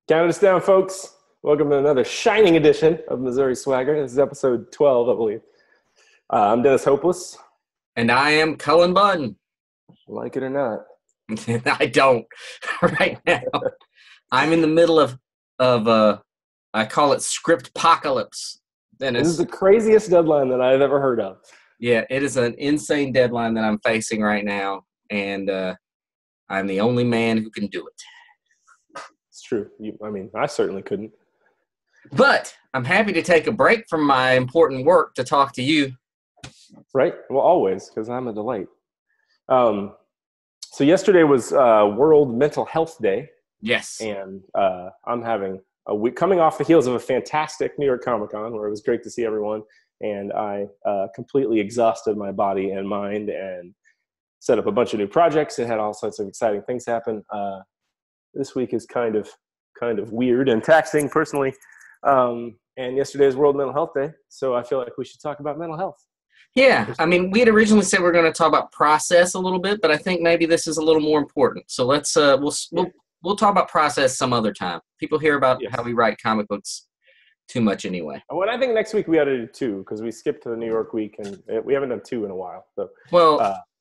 Count us down, folks. Welcome to another shining edition of Missouri Swagger. This is episode 12, I believe. I'm Dennis Hopeless. And I am Cullen Button. Like it or not. I don't right now. I'm in the middle of I call it script apocalypse, Dennis. This is the craziest deadline that I've ever heard of. Yeah, it is an insane deadline that I'm facing right now, and I'm the only man who can do it. It's true. I certainly couldn't. But I'm happy to take a break from my important work to talk to you. Right? Well, always, because I'm a delight. So yesterday was World Mental Health Day. Yes. And I'm having a week coming off the heels of a fantastic New York Comic-Con where it was great to see everyone. And I completely exhausted my body and mind and set up a bunch of new projects and had all sorts of exciting things happen. This week is kind of weird and taxing personally. And yesterday is World Mental Health Day, so I feel like we should talk about mental health. Yeah, I mean, we had originally said we were going to talk about process a little bit, but I think maybe this is a little more important. So let's we'll talk about process some other time. People hear about how we write comic books too much anyway. Well, I think next week we ought to do two because we skipped to the New York week and we haven't done two in a while. So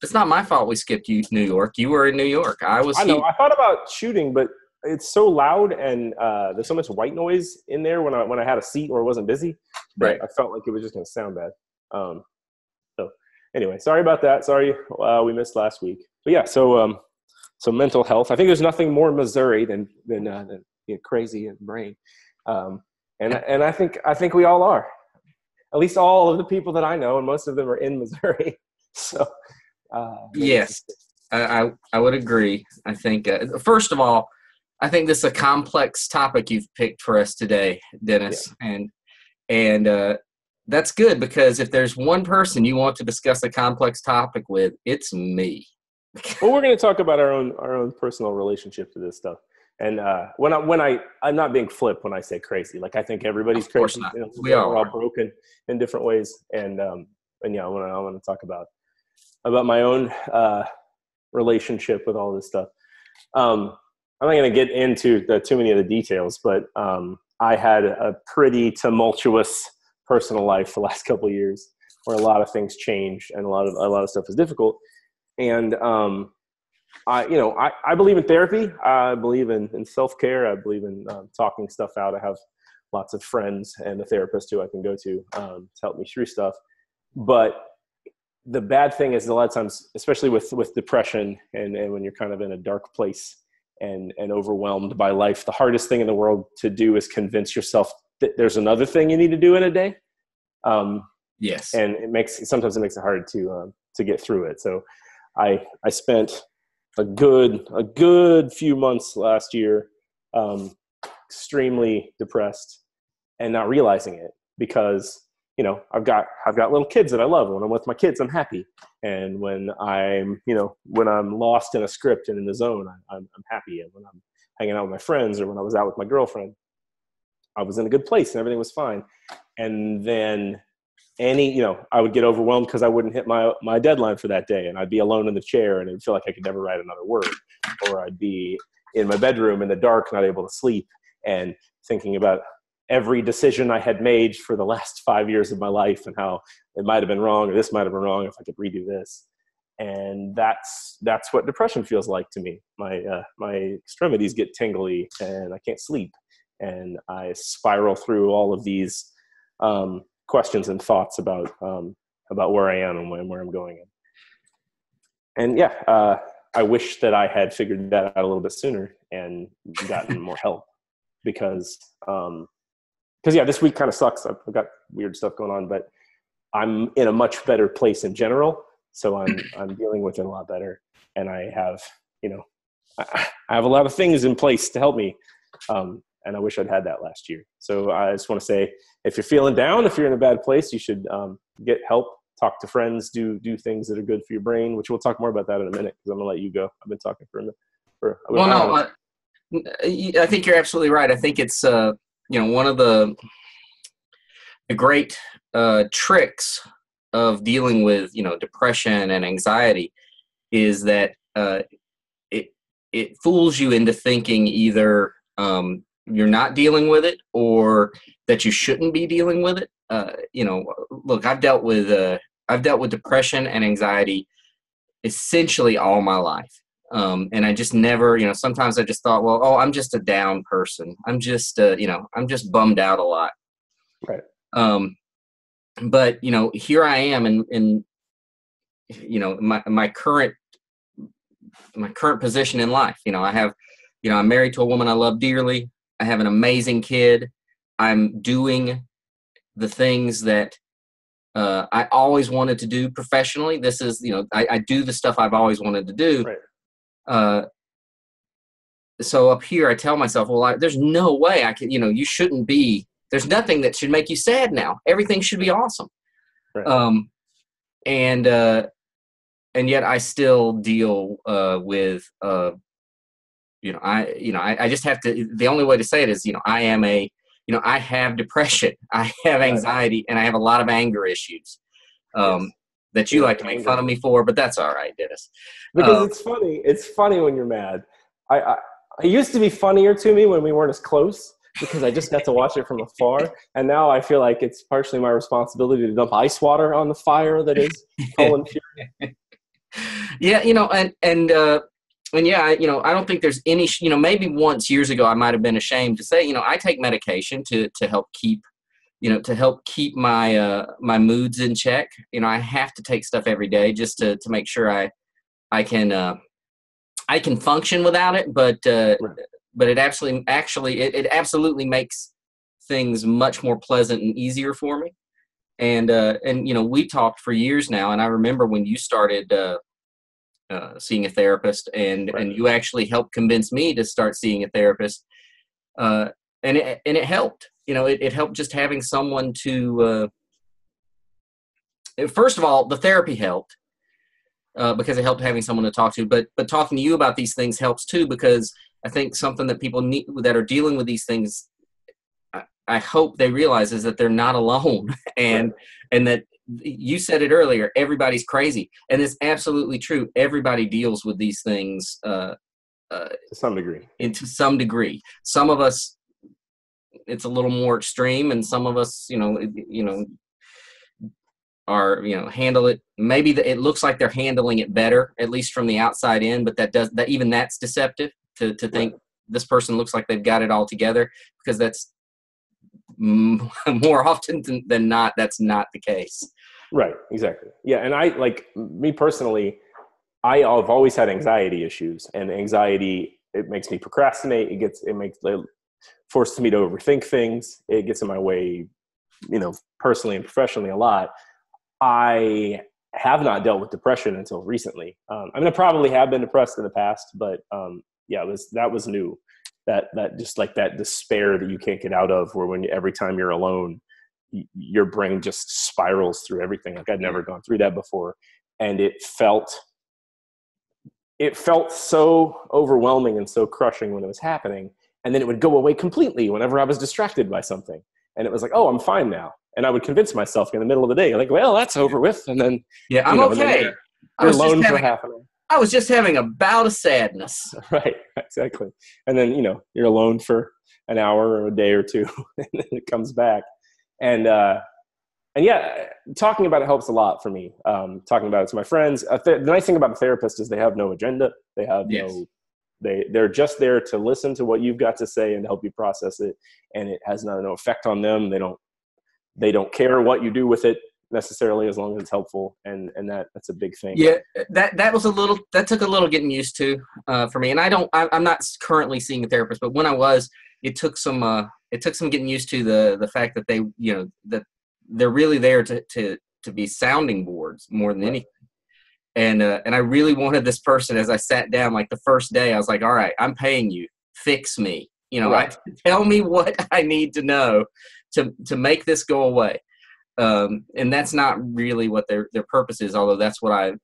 it's not my fault we skipped New York. You were in New York. I know. I thought about shooting, but it's so loud and there's so much white noise in there when I had a seat or wasn't busy. Right. I felt like it was just going to sound bad. So anyway, sorry about that. Sorry we missed last week. But yeah, so mental health. I think there's nothing more Missouri than crazy and brain. And I think we all are. At least all of the people that I know, and most of them are in Missouri. So yes, I would agree. I think first of all, I think this is a complex topic you've picked for us today, Dennis, and that's good because if there's one person you want to discuss a complex topic with, it's me. Well, we're going to talk about our own personal relationship to this stuff. And I'm not being flip when I say crazy. Like I think everybody's crazy. We're all broken in different ways. And I want to talk about my own relationship with all this stuff. I'm not going to get into too many of the details, but I had a pretty tumultuous personal life the last couple of years where a lot of things changed and a lot of stuff is difficult. And I believe in therapy. I believe in self-care. I believe in talking stuff out. I have lots of friends and a therapist who I can go to help me through stuff. But the bad thing is a lot of times, especially with depression and when you're kind of in a dark place and overwhelmed by life, the hardest thing in the world to do is convince yourself that there's another thing you need to do in a day. Yes. And sometimes it makes it hard to get through it. So I spent a good few months last year extremely depressed and not realizing it because I've got little kids that I love. When I'm with my kids, I'm happy. And when I'm lost in a script and in the zone, I'm happy. And when I'm hanging out with my friends or when I was out with my girlfriend, I was in a good place and everything was fine. And then I would get overwhelmed because I wouldn't hit my deadline for that day and I'd be alone in the chair and it'd feel like I could never write another word. Or I'd be in my bedroom in the dark, not able to sleep and thinking about every decision I had made for the last 5 years of my life and how it might have been wrong or this might have been wrong if I could redo this. And that's what depression feels like to me. My extremities get tingly and I can't sleep. And I spiral through all of these questions and thoughts about where I am and where I'm going. And I wish that I had figured that out a little bit sooner and gotten more help because this week kind of sucks. I've got weird stuff going on, but I'm in a much better place in general. So I'm dealing with it a lot better. And I have, I have a lot of things in place to help me. And I wish I'd had that last year. So I just want to say, if you're feeling down, if you're in a bad place, you should get help, talk to friends, do things that are good for your brain, which we'll talk more about that in a minute because I'm going to let you go. I've been talking for a minute. I think you're absolutely right. I think it's, one of the great tricks of dealing with, depression and anxiety is that it fools you into thinking either you're not dealing with it, or that you shouldn't be dealing with it. Look, I've dealt with depression and anxiety essentially all my life. And I just never, sometimes I just thought, well, I'm just a down person. I'm just, I'm just bummed out a lot. Right. But, here I am in my current position in life. I'm married to a woman I love dearly. I have an amazing kid. I'm doing the things that I always wanted to do professionally. This is, I do the stuff I've always wanted to do. Right. So up here, I tell myself, well, there's no way I can, you shouldn't be, there's nothing that should make you sad now. Everything should be awesome. Right. And yet I still deal with, I just have to, the only way to say it is, I have depression, I have anxiety, and I have a lot of anger issues that you like to make fun of me for, but that's all right, Dennis. Because it's funny. It's funny when you're mad. It used to be funnier to me when we weren't as close, because I just got to watch it from afar. And now I feel like it's partially my responsibility to dump ice water on the fire that is Cullen Fury. Yeah, and yeah, I don't think there's any, maybe once years ago I might have been ashamed to say, I take medication to help keep, my my moods in check. I have to take stuff every day just to make sure I can function without it. But it absolutely makes things much more pleasant and easier for me. And we talked for years now, and I remember when you started seeing a therapist, and you actually helped convince me to start seeing a therapist, and it helped. It helped just having someone to. First of all, the therapy helped because it helped having someone to talk to. But talking to you about these things helps too, because I think something that people need that are dealing with these things, I hope they realize, is that they're not alone, and that. You said it earlier, everybody's crazy. And it's absolutely true. Everybody deals with these things to some degree. To some degree. Some of us, it's a little more extreme, and some of us, are, handle it. Maybe it looks like they're handling it better, at least from the outside in, but even that's deceptive to think this person looks like they've got it all together, because that's more often than not, that's not the case. Right. Exactly. Yeah. And I, like me personally, I've always had anxiety issues, and anxiety, it makes me procrastinate. It forces me to overthink things. It gets in my way, personally and professionally a lot. I have not dealt with depression until recently. I probably have been depressed in the past, but that was new. That just like that despair that you can't get out of, where every time you're alone, your brain just spirals through everything. Like I'd never gone through that before. And it felt so overwhelming and so crushing when it was happening. And then it would go away completely whenever I was distracted by something. And it was like, oh, I'm fine now. And I would convince myself in the middle of the day, like, well, that's over with. And then, I'm okay. You're alone for half an hour. I was just having a bout of sadness. Right, exactly. And then, you're alone for an hour or a day or two, and then it comes back. And yeah, talking about it helps a lot for me. Talking about it to my friends. The nice thing about a therapist is they have no agenda. They have they're just there to listen to what you've got to say and help you process it. And it has no effect on them. They don't care what you do with it necessarily, as long as it's helpful. And that's a big thing. Yeah, that took a little getting used to for me. And I'm not currently seeing a therapist, but when I was, it took some getting used to the fact that they, that they're really there to be sounding boards more than anything. And I really wanted this person, as I sat down, like the first day, I was like, all right, I'm paying you, fix me, tell me what I need to know to make this go away. And that's not really what their purpose is, although that's what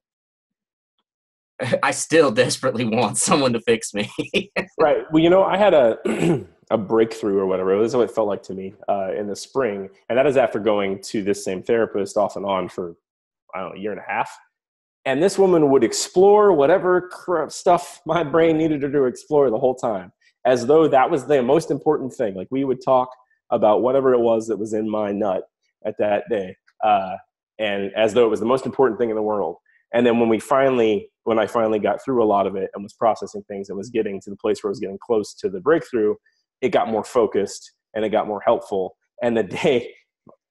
I still desperately want someone to fix me. Right. Well, I had a breakthrough or whatever. This is what it felt like to me in the spring. And that is after going to this same therapist off and on for, I don't know, a year and a half. And this woman would explore whatever stuff my brain needed her to explore the whole time. as though that was the most important thing. Like we would talk about whatever it was that was in my nut at that day. And as though it was the most important thing in the world. And then when I finally got through a lot of it and was processing things and was getting to the place where I was getting close to the breakthrough, it got more focused and it got more helpful. And the day,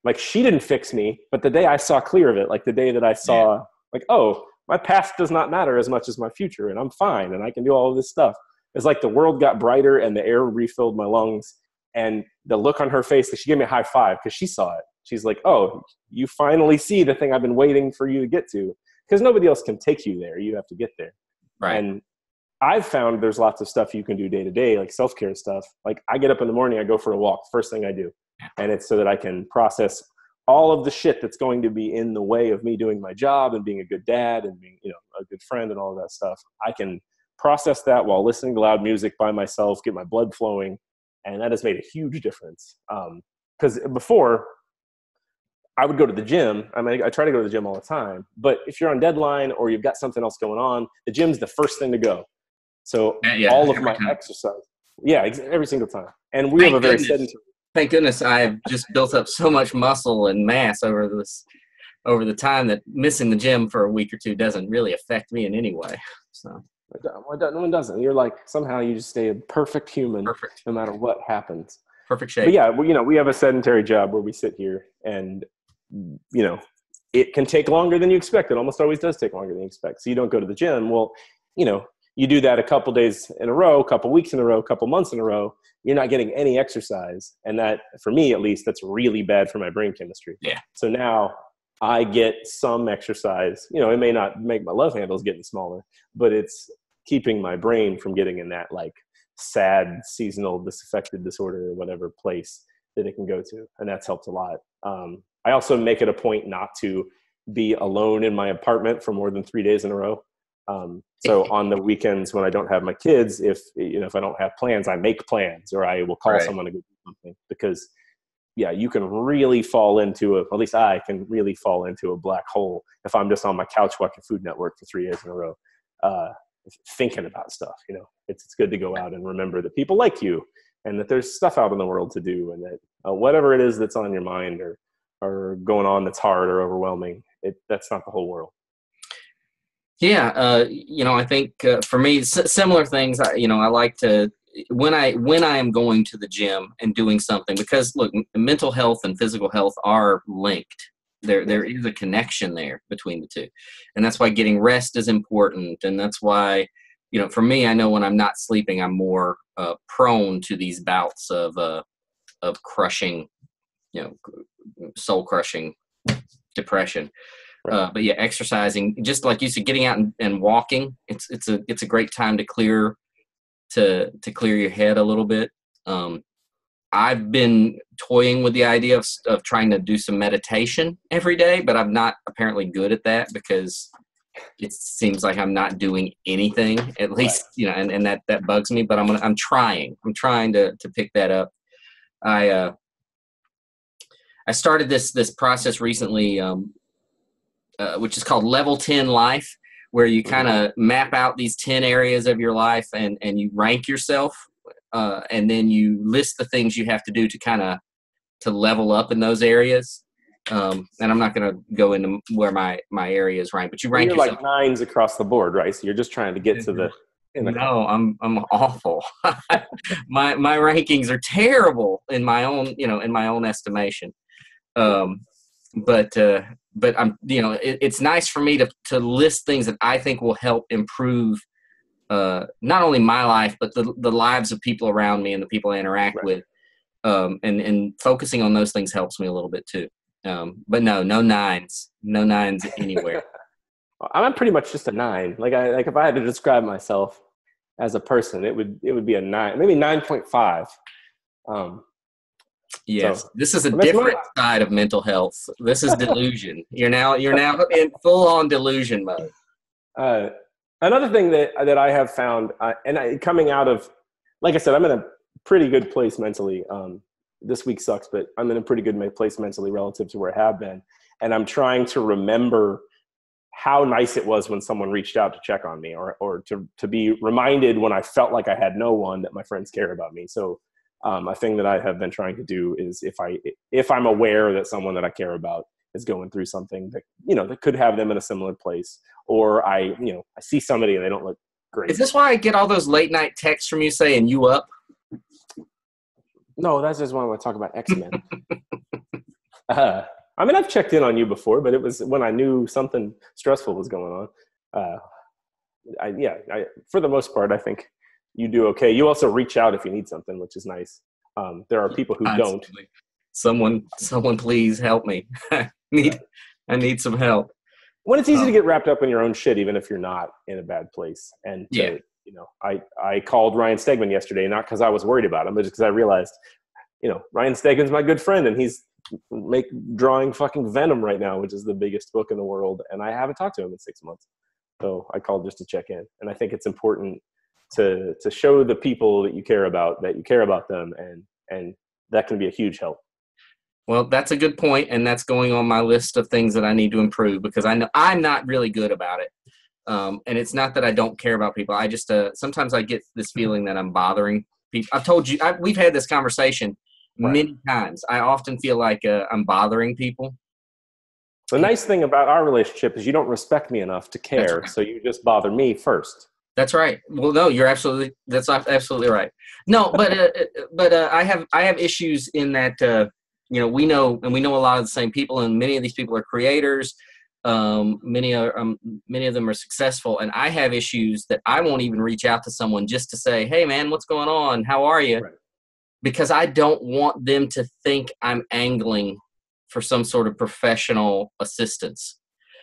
like she didn't fix me, but the day I saw clear of it, like the day that I saw like, oh, my past does not matter as much as my future and I'm fine and I can do all of this stuff. It's like the world got brighter and the air refilled my lungs, and the look on her face, she gave me a high five because she saw it. She's like, oh, you finally see the thing I've been waiting for you to get to, because nobody else can take you there. You have to get there. Right. And I've found there's lots of stuff you can do day to day, like self-care stuff. Like I get up in the morning, I go for a walk, first thing I do. And it's so that I can process all of the shit that's going to be in the way of me doing my job and being a good dad and being, a good friend and all of that stuff. I can process that while listening to loud music by myself, get my blood flowing. And that has made a huge difference. Because before, I would go to the gym. I mean, I try to go to the gym all the time. But if you're on deadline or you've got something else going on, the gym's the first thing to go. So all of my exercise. Yeah, every single time. And we have a very sedentary. Thank goodness I have just built up so much muscle and mass over the time that missing the gym for a week or two doesn't really affect me in any way. So no one doesn't. You're like, somehow you just stay a perfect human no matter what happens. Perfect shape. But yeah, we have a sedentary job where we sit here and, it can take longer than you expect. It almost always does take longer than you expect. So you don't go to the gym. Well, you do that a couple days in a row, a couple weeks in a row, a couple months in a row, you're not getting any exercise. And that, for me at least, that's really bad for my brain chemistry. Yeah. So now I get some exercise. It may not make my love handles getting smaller, but it's keeping my brain from getting in that like sad seasonal disaffected disorder or whatever place that it can go to. And that's helped a lot. I also make it a point not to be alone in my apartment for more than 3 days in a row. So on the weekends when I don't have my kids, if I don't have plans, I make plans, or I will call someone to go do something, because you can really fall into at least I can really fall into a black hole if I'm just on my couch watching Food Network for 3 days in a row, thinking about stuff. It's good to go out and remember that people like you and that there's stuff out in the world to do, and that whatever it is that's on your mind or going on that's hard or overwhelming, that's not the whole world. Yeah, I think for me, similar things. I like to when I am going to the gym and doing something, because look, mental health and physical health are linked. There is a connection there between the two, and that's why getting rest is important. And that's why, for me, I know when I'm not sleeping, I'm more prone to these bouts of crushing, soul crushing depression. But yeah, exercising, just like you said, getting out and walking, it's a great time to clear your head a little bit. I've been toying with the idea of trying to do some meditation every day, but I'm not apparently good at that, because it seems like I'm not doing anything, at least, and that bugs me, but I'm trying to pick that up. I started this process recently, which is called Level 10 Life, where you kind of map out these 10 areas of your life and you rank yourself, and then you list the things you have to do to level up in those areas. And I'm not going to go into where my area is ranked, but you rank you're yourself. Like 9s across the board, right? So you're just trying to get to the. No, I'm awful. my rankings are terrible in my own estimation. But I'm, it's nice for me to list things that I think will help improve not only my life, but the lives of people around me and the people I interact with. And focusing on those things helps me a little bit too. But no 9s anywhere. I'm pretty much just a 9. Like if I had to describe myself as a person, it would be a 9, maybe 9.5. Yes, so, this is a different side of mental health. This is delusion. You're now in full on delusion mode. Another thing that I have found, coming out of, like I said, I'm in a pretty good place mentally. This week sucks, but I'm in a pretty good place mentally relative to where I have been. And I'm trying to remember how nice it was when someone reached out to check on me, or to be reminded when I felt like I had no one, that my friends cared about me. So a thing that I have been trying to do is if I'm aware that someone that I care about is going through something that, that could have them in a similar place, or I see somebody and they don't look great. Is this why I get all those late night texts from you saying you up? No, that's just when I want to talk about X-Men. I mean, I've checked in on you before, but it was when I knew something stressful was going on. For the most part, I think you do okay. You also reach out if you need something, which is nice. There are people who don't. Someone, please help me. I need some help. When it's easy to get wrapped up in your own shit, even if you're not in a bad place. And I called Ryan Stegman yesterday, not because I was worried about him, but just because I realized, Ryan Stegman's my good friend, and he's drawing fucking Venom right now, which is the biggest book in the world, and I haven't talked to him in 6 months. So I called just to check in. And I think it's important to show the people that you care about them, and that can be a huge help. Well, that's a good point, and that's going on my list of things that I need to improve, because I know I'm not really good about it. And it's not that I don't care about people. I just sometimes I get this feeling that I'm bothering people. I've told you, we've had this conversation many times. I often feel like I'm bothering people. The nice thing about our relationship is you don't respect me enough to care, so you just bother me first. That's right. Well, no, that's absolutely right. No, but I have issues in that. We know a lot of the same people, and many of these people are creators. Many of them are successful, and I have issues that I won't even reach out to someone just to say, "Hey, man, what's going on? How are you?" Right. Because I don't want them to think I'm angling for some sort of professional assistance.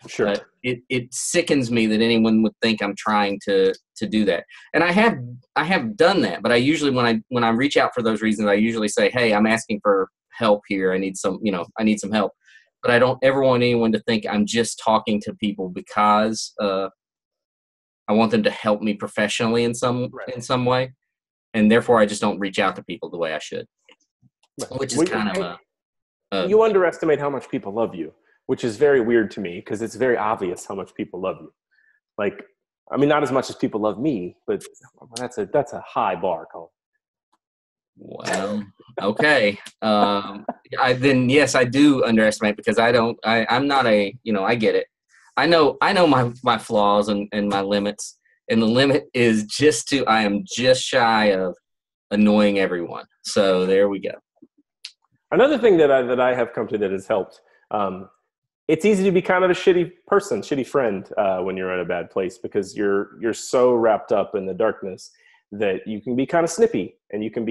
Sure. It sickens me that anyone would think I'm trying to do that. And I have done that, but I usually when I reach out for those reasons, I usually say, "Hey, I'm asking for help here. I need some help." But I don't ever want anyone to think I'm just talking to people because I want them to help me professionally in some way, and therefore I just don't reach out to people the way I should, which is kind of you underestimate how much people love you, which is very weird to me because it's very obvious how much people love you. Like, I mean, not as much as people love me, but that's a high bar, Colin. Well, okay. Yes, I do underestimate, because I'm not I get it. I know my flaws and my limits, and the limit is I am just shy of annoying everyone. So there we go. Another thing that I have come to that has helped, it's easy to be kind of a shitty friend when you're in a bad place, because you're so wrapped up in the darkness that you can be kind of snippy, and you can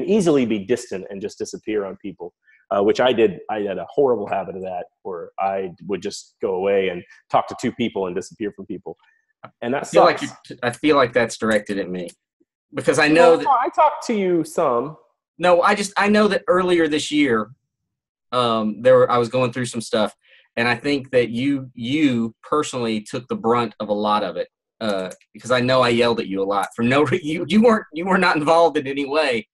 easily be distant and just disappear on people, which I did. I had a horrible habit of that, where I would just go away and talk to two people and disappear from people. And that sucks. I feel like that's directed at me, because I know that I talked to you some. No, I know that earlier this year, I was going through some stuff, and I think that you personally took the brunt of a lot of it. Because I know I yelled at you a lot for no reason. You were not involved in any way,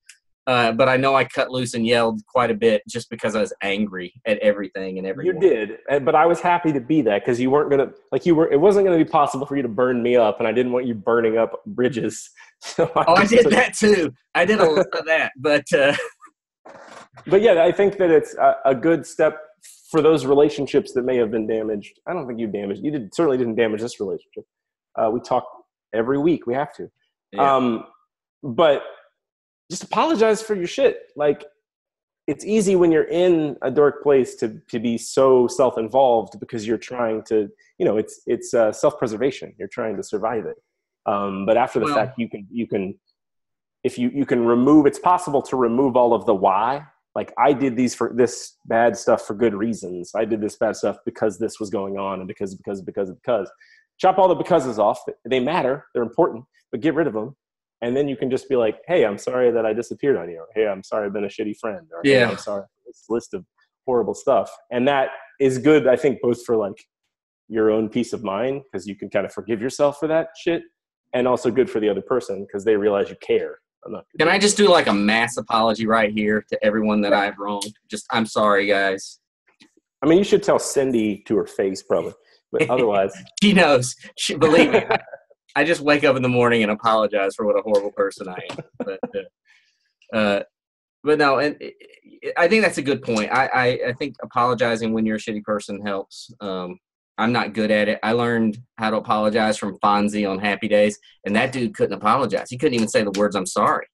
but I know I cut loose and yelled quite a bit just because I was angry at everything and everyone. You did, but I was happy to be that, because you weren't gonna It wasn't gonna be possible for you to burn me up, and I didn't want you burning up bridges. So I did that too. I did a lot of that, but yeah, I think that it's a good step for those relationships that may have been damaged. I don't think you certainly didn't damage this relationship. We talk every week. We have to. Yeah. But just apologize for your shit. Like, it's easy when you're in a dark place to be so self-involved, because you're trying to, it's self-preservation. You're trying to survive it. But after the fact, you can remove, it's possible to remove all of the why. Like, I did this bad stuff for good reasons. I did this bad stuff because this was going on, and because. Chop all the becauses off. They matter. They're important, but get rid of them. And then you can just be like, "Hey, I'm sorry that I disappeared on you." Or, "Hey, I'm sorry I've been a shitty friend." Or, "Hey, I'm sorry for this list of horrible stuff." And that is good, I think, both for like your own peace of mind, because you can kind of forgive yourself for that shit, and also good for the other person, because they realize you care. Can I just do like a mass apology right here to everyone that I've wronged? I'm sorry, guys. I mean, you should tell Cindy to her face, probably. But otherwise, she knows. Believe me, I just wake up in the morning and apologize for what a horrible person I am. But no, and I think that's a good point. I think apologizing when you're a shitty person helps. I'm not good at it. I learned how to apologize from Fonzie on Happy Days, and that dude couldn't apologize. He couldn't even say the words "I'm sorry,"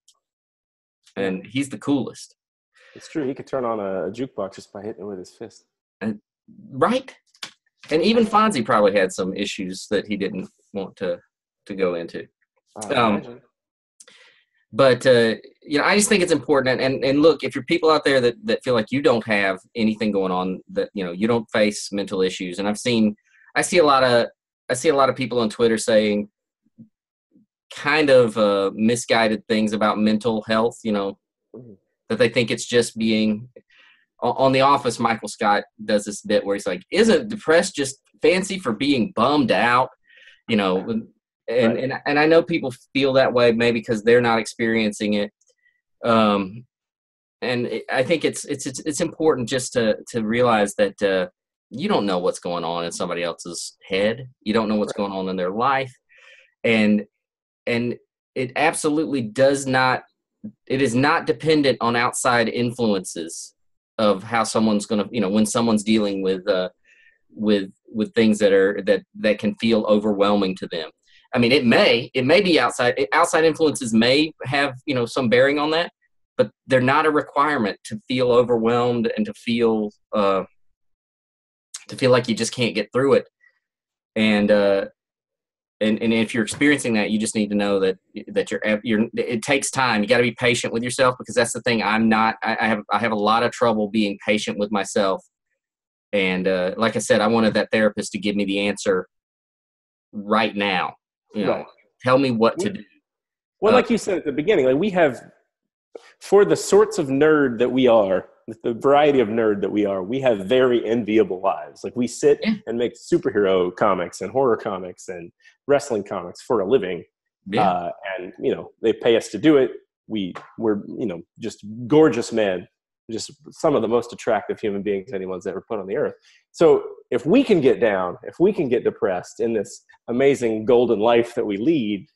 and he's the coolest. It's true. He could turn on a jukebox just by hitting it with his fist. Right. And even Fonzie probably had some issues that he didn't want to go into. But I just think it's important. And look, if you're people out there that feel like you don't have anything going on, that you don't face mental issues, and I see a lot of people on Twitter saying kind of misguided things about mental health. That they think it's just being. On The Office, Michael Scott does this bit where he's like, "Isn't depressed just fancy for being bummed out?" And I know people feel that way maybe because they're not experiencing it. And I think it's important just to realize that you don't know what's going on in somebody else's head. You don't know what's going on in their life, and it absolutely does not. It is not dependent on outside influences of how someone's going to, when someone's dealing with things that can feel overwhelming to them. I mean, it may be outside influences may have, some bearing on that, but they're not a requirement to feel overwhelmed and to feel like you just can't get through it. And if you're experiencing that, you just need to know that it takes time. You got to be patient with yourself, because that's the thing. I have a lot of trouble being patient with myself. And like I said, I wanted that therapist to give me the answer right now. Tell me what to do. Well, like you said at the beginning, like we have, for the sorts of nerd that we are, the variety of nerd that we are, we have very enviable lives. Like we sit and make superhero comics and horror comics and wrestling comics for a living. Yeah. And, they pay us to do it. We're, just gorgeous men, just some of the most attractive human beings anyone's ever put on the earth. So if we can get down, if we can get depressed in this amazing golden life that we lead,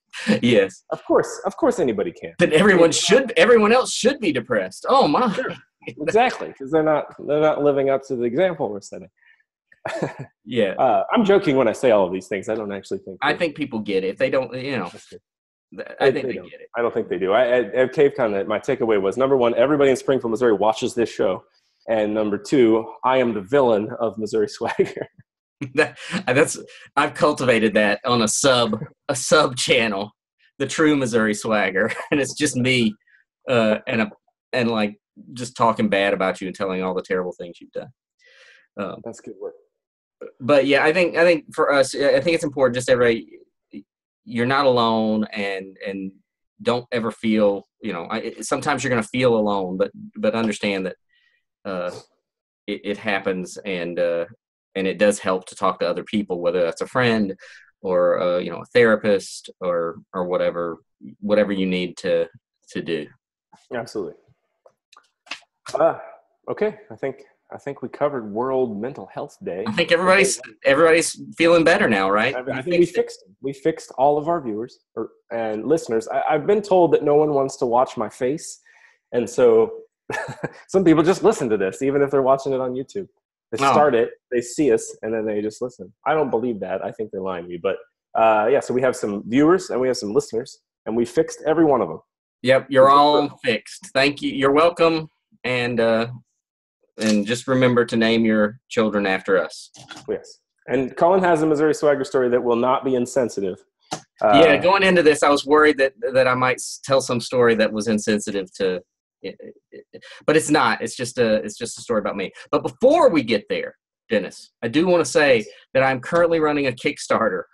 yes, of course anybody can. Then everyone else should be depressed. Oh my. Sure. Exactly, because they're not living up to the example we're setting. Yeah, I'm joking when I say all of these things. I don't actually think. I think people get it. If they don't, I think they get it. I don't think they do. At CaveCon, my takeaway was, number one, everybody in Springfield, Missouri watches this show, and number two, I am the villain of Missouri Swagger. I've cultivated that on a sub channel, the True Missouri Swagger, and it's just me, and like just talking bad about you and telling all the terrible things you've done. That's good work. But yeah, I think for us, I think it's important just everybody, you're not alone, and don't ever feel, sometimes you're going to feel alone, but understand that it happens, and it does help to talk to other people, whether that's a friend or a therapist or whatever you need to do. Absolutely. Okay, I think we covered World Mental Health Day. I think everybody's feeling better now, right? I think we fixed all of our viewers and listeners. I've been told that no one wants to watch my face, and so some people just listen to this, even if they're watching it on YouTube. They start it, they see us, and then they just listen. I don't believe that. I think they're lying to me. But so we have some viewers and we have some listeners, and we fixed every one of them. Yep, you're all fixed. Thank you. You're welcome. And just remember to name your children after us. Yes. And Cullen has a Missouri Swagger story that will not be insensitive. Going into this, I was worried that I might tell some story that was insensitive to, but it's not. It's just a story about me. But before we get there, Dennis, I do want to say that I'm currently running a Kickstarter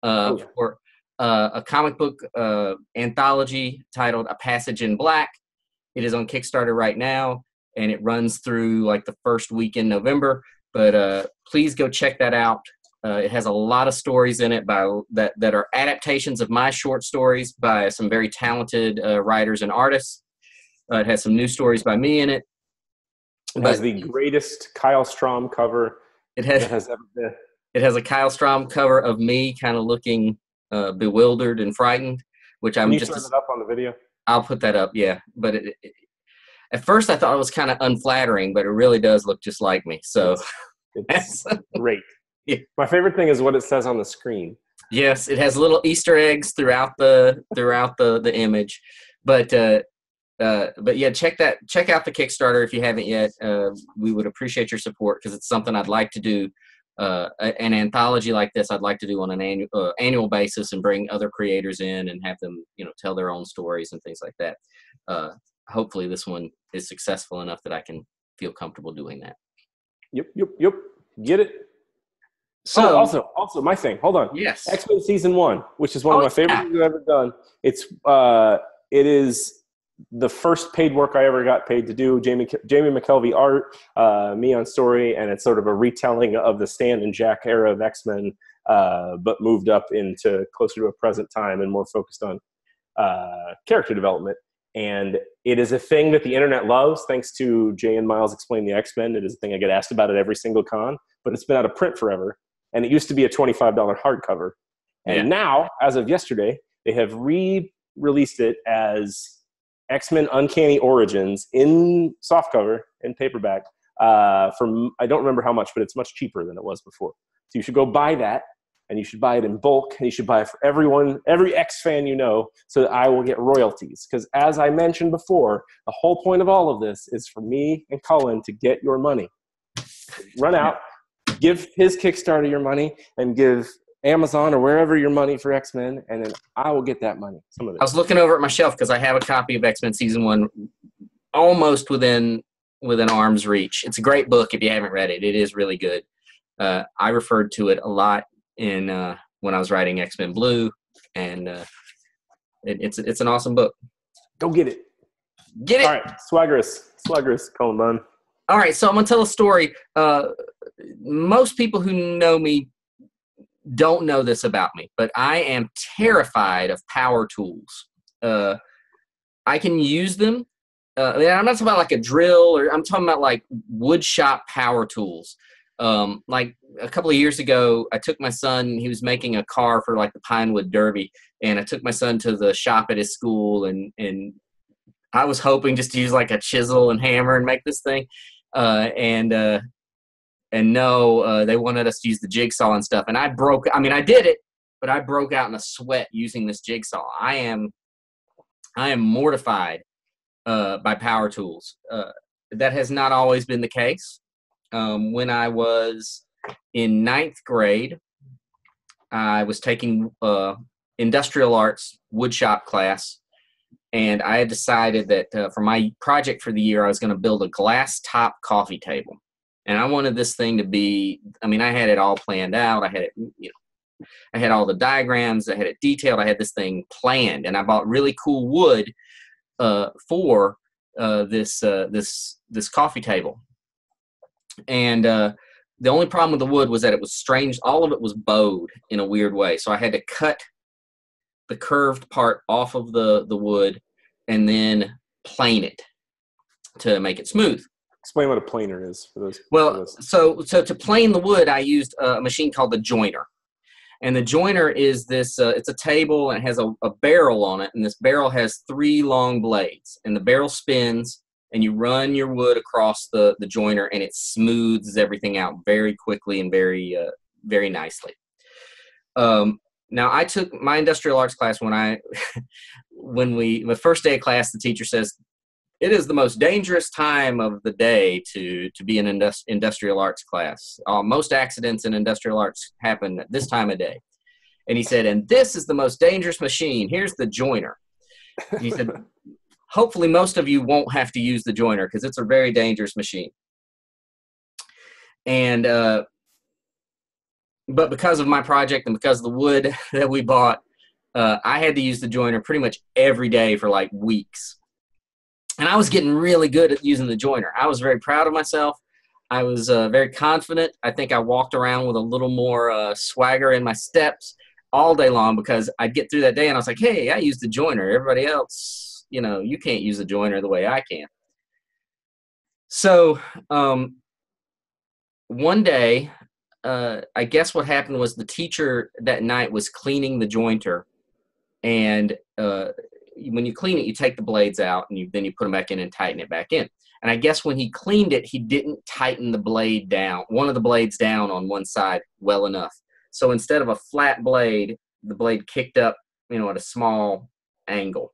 for a comic book anthology titled A Passage in Black. It is on Kickstarter right now, and it runs through like the first week in November. But please go check that out. It has a lot of stories in it that are adaptations of my short stories by some very talented writers and artists. It has some new stories by me in it. It has the greatest Kyle Strom cover it has ever been. It has a Kyle Strom cover of me kind of looking bewildered and frightened, which I'm Can you just. throw it up on the video? I'll put that up, yeah. But at first I thought it was kind of unflattering, but it really does look just like me. So it's great. Yeah. My favorite thing is what it says on the screen. Yes, it has little Easter eggs throughout the image, but yeah, check out the Kickstarter if you haven't yet. We would appreciate your support because it's something I'd like to do. An anthology like this, I'd like to do on an annual basis and bring other creators in and have them, tell their own stories and things like that. Hopefully, this one is successful enough that I can feel comfortable doing that. Yep. Get it. So also my thing. Hold on. Yes. X-Men Season 1, which is one of my favorite things I've ever done. It is the first paid work I ever got paid to do. Jamie McKelvey art, me on story, and it's sort of a retelling of the Stan and Jack era of X-Men, but moved up into closer to a present time and more focused on character development. And it is a thing that the internet loves, thanks to Jay and Miles Explain the X-Men. It is a thing I get asked about at every single con, but it's been out of print forever. And it used to be a $25 hardcover. And now, as of yesterday, they have re-released it as X-Men Uncanny Origins in softcover, in paperback, for I don't remember how much, but it's much cheaper than it was before. So you should go buy that, and you should buy it in bulk, and you should buy it for everyone, every X fan you know, so that I will get royalties. Because as I mentioned before, the whole point of all of this is for me and Cullen to get your money. Run out. Give his Kickstarter your money and give Amazon or wherever your money for X-Men, and then I will get that money. Some of it. I was looking over at my shelf because I have a copy of X-Men Season 1 almost within arm's reach. It's a great book if you haven't read it. It is really good. I referred to it a lot in when I was writing X-Men Blue, and it's an awesome book. Go get it. Get it. All right, Swaggerous, Cullen Bunn. All right, so I'm going to tell a story. Most people who know me don't know this about me, but I am terrified of power tools. I can use them. I'm not talking about like a drill, or I'm talking about like wood shop power tools. Like a couple of years ago, I took my son, he was making a car for like the Pinewood Derby, and I took my son to the shop at his school, and I was hoping just to use like a chisel and hammer and make this thing. And no, they wanted us to use the jigsaw and stuff. And I did it, but I broke out in a sweat using this jigsaw. I am mortified by power tools. That has not always been the case. When I was in 9th grade, I was taking industrial arts woodshop class. And I had decided that for my project for the year, I was going to build a glass top coffee table. And I wanted this thing to be, I had it all planned out. I had it, I had all the diagrams. I had it detailed. I had this thing planned. And I bought really cool wood for this coffee table. And the only problem with the wood was that it was strange. All of it was bowed in a weird way. So I had to cut the curved part off of the wood and then plane it to make it smooth. Explain what a planer is for those. Well, so to plane the wood, I used a machine called the joiner. And the joiner is this, it's a table and it has a barrel on it. And this barrel has 3 long blades. And the barrel spins and you run your wood across the joiner and it smooths everything out very quickly and very, very nicely. Now, I took my industrial arts class my first day of class, the teacher says, it is the most dangerous time of the day to be in industrial arts class. Most accidents in industrial arts happen at this time of day. And he said, and this is the most dangerous machine. Here's the joiner. And he said, hopefully most of you won't have to use the joiner because it's a very dangerous machine. And but because of my project and because of the wood that we bought, I had to use the joiner pretty much every day for like weeks. And I was getting really good at using the joiner. I was very proud of myself. I was very confident. I think I walked around with a little more swagger in my steps all day long because I'd get through that day and I was like, hey, I used the joiner. Everybody else, you can't use the joiner the way I can. So one day, I guess what happened was the teacher that night was cleaning the jointer, and when you clean it, you take the blades out and then you put them back in and tighten it back in. And I guess when he cleaned it, he didn't tighten the blade down, one of the blades down on one side well enough. So instead of a flat blade, the blade kicked up, at a small angle.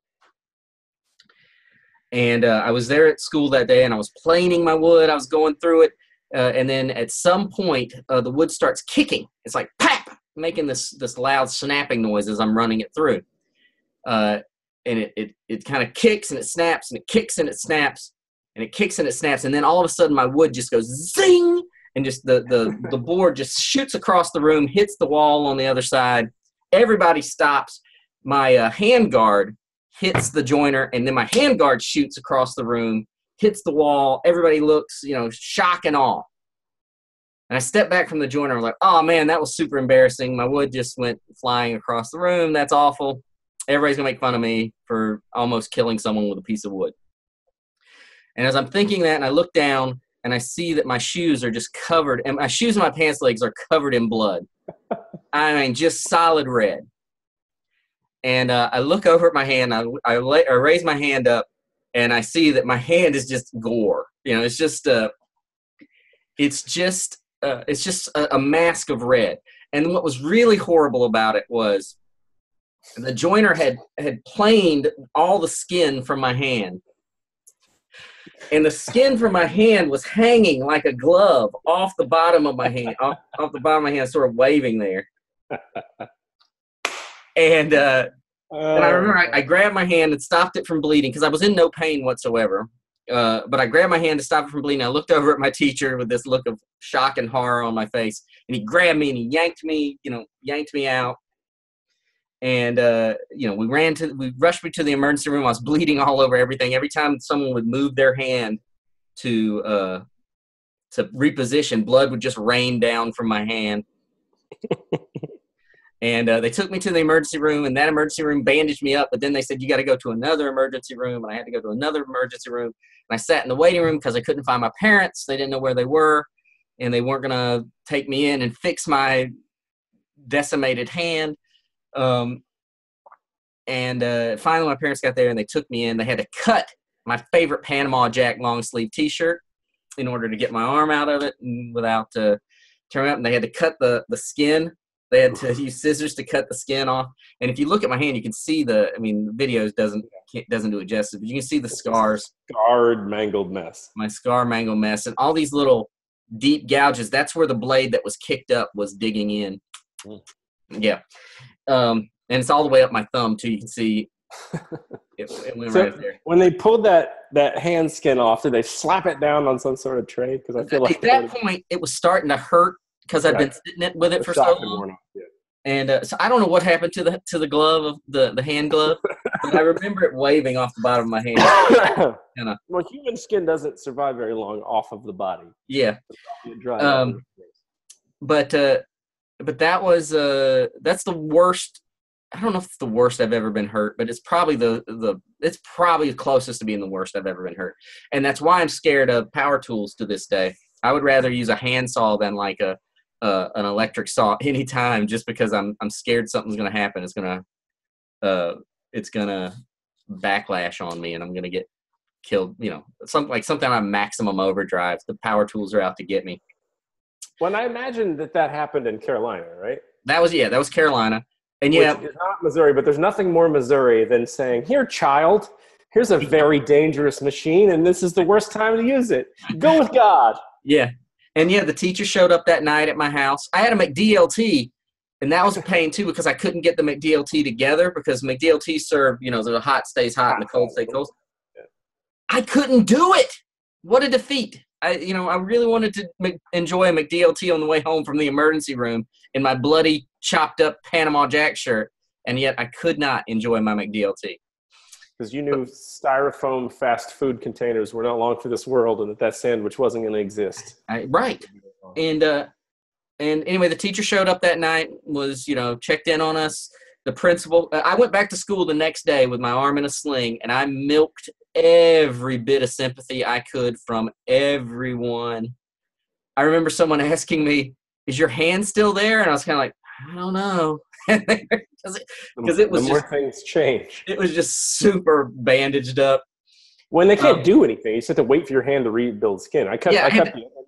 And I was there at school that day, and I was planing my wood. I was going through it. And then at some point, the wood starts kicking. It's like, pap, making this loud snapping noise as I'm running it through. And it kind of kicks and it snaps, and it kicks and it snaps, and it kicks and it snaps. And then all of a sudden, my wood just goes zing, and just the board just shoots across the room, hits the wall on the other side. Everybody stops. My handguard hits the joiner, and then my handguard shoots across the room, hits the wall. Everybody looks, shock and awe. And I stepped back from the joiner. I'm like, oh, man, that was super embarrassing. My wood just went flying across the room. That's awful. Everybody's going to make fun of me for almost killing someone with a piece of wood. And as I'm thinking that, and I look down, and I see that my shoes are just covered, and my shoes and my pants legs are covered in blood. I mean, just solid red. And I look over at my hand. I raise my hand up, and I see that my hand is just gore. It's just a mask of red. And what was really horrible about it was the joiner had planed all the skin from my hand. And the skin from my hand was hanging like a glove off the bottom of my hand, off the bottom of my hand, sort of waving there. And I remember I grabbed my hand and stopped it from bleeding because I was in no pain whatsoever. But I grabbed my hand to stop it from bleeding. I looked over at my teacher with this look of shock and horror on my face, and he grabbed me and he yanked me out. And we rushed me to the emergency room. I was bleeding all over everything. Every time someone would move their hand to reposition, blood would just rain down from my hand. And they took me to the emergency room, and that emergency room bandaged me up. But then they said, you got to go to another emergency room. And I had to go to another emergency room. And I sat in the waiting room because I couldn't find my parents. They didn't know where they were, and they weren't going to take me in and fix my decimated hand. And finally my parents got there, and they took me in. They had to cut my favorite Panama Jack long sleeve t-shirt in order to get my arm out of it and without tearing up. And they had to cut the skin. They had to use scissors to cut the skin off. And if you look at my hand, you can see the videos doesn't do it justice, but you can see the scars. Scarred, mangled mess. My scar, mangled mess. And all these little deep gouges, that's where the blade that was kicked up was digging in. Yeah. And it's all the way up my thumb, too. You can see it went right there. When they pulled that hand skin off, did they slap it down on some sort of tray? Because I feel like at that point, it was starting to hurt because I've been sitting with it for so long. And so I don't know what happened to the glove, of the hand glove, but I remember it waving off the bottom of my hand. Well, human skin doesn't survive very long off of the body. Yeah. But that was that's the worst. I don't know if it's the worst I've ever been hurt, but it's probably it's probably closest to being the worst I've ever been hurt. And that's why I'm scared of power tools to this day. I would rather use a handsaw than like an electric saw anytime, just because I'm scared something's going to happen. It's gonna backlash on me, and I'm gonna get killed. Something on maximum overdrive. The power tools are out to get me. Well, I imagine that happened in Carolina, right? That was Carolina, and Which is not Missouri, but there's nothing more Missouri than saying, "Here, child, here's a very dangerous machine, and this is the worst time to use it. Go with God." Yeah. And the teacher showed up that night at my house. I had a McDLT, and that was a pain too because I couldn't get the McDLT together because McDLT served, the hot stays hot and the cold stays cold. I couldn't do it. What a defeat. I really wanted to enjoy a McDLT on the way home from the emergency room in my bloody, chopped up Panama Jack shirt, and yet I could not enjoy my McDLT. Because you knew styrofoam fast food containers were not long for this world, and that sandwich wasn't going to exist. Right. And anyway, the teacher showed up that night, was, checked in on us. The principal, I went back to school the next day with my arm in a sling, and I milked every bit of sympathy I could from everyone. I remember someone asking me, is your hand still there? And I was kind of like, I don't know. Because it was the more things change. It was just super bandaged up. When they can't do anything, you just have to wait for your hand to rebuild skin. I cut the end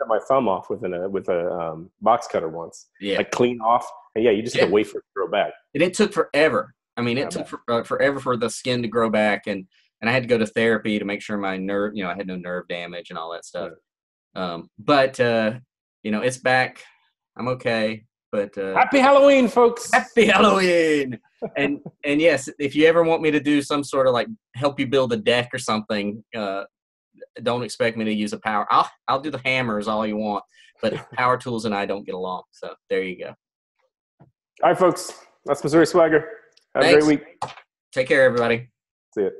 of my thumb off with a box cutter once. Yeah. Like clean off. And you just have to wait for it to grow back. And it took forever. I mean, it took forever for the skin to grow back, and I had to go to therapy to make sure my nerve, I had no nerve damage and all that stuff. But it's back. I'm okay. But happy Halloween, folks! Happy Halloween! and yes, if you ever want me to do some sort of like help you build a deck or something, don't expect me to use a power. I'll do the hammers all you want, but power tools and I don't get along. So there you go. All right, folks. That's Missouri Swagger. Have a great week. Take care, everybody. See you.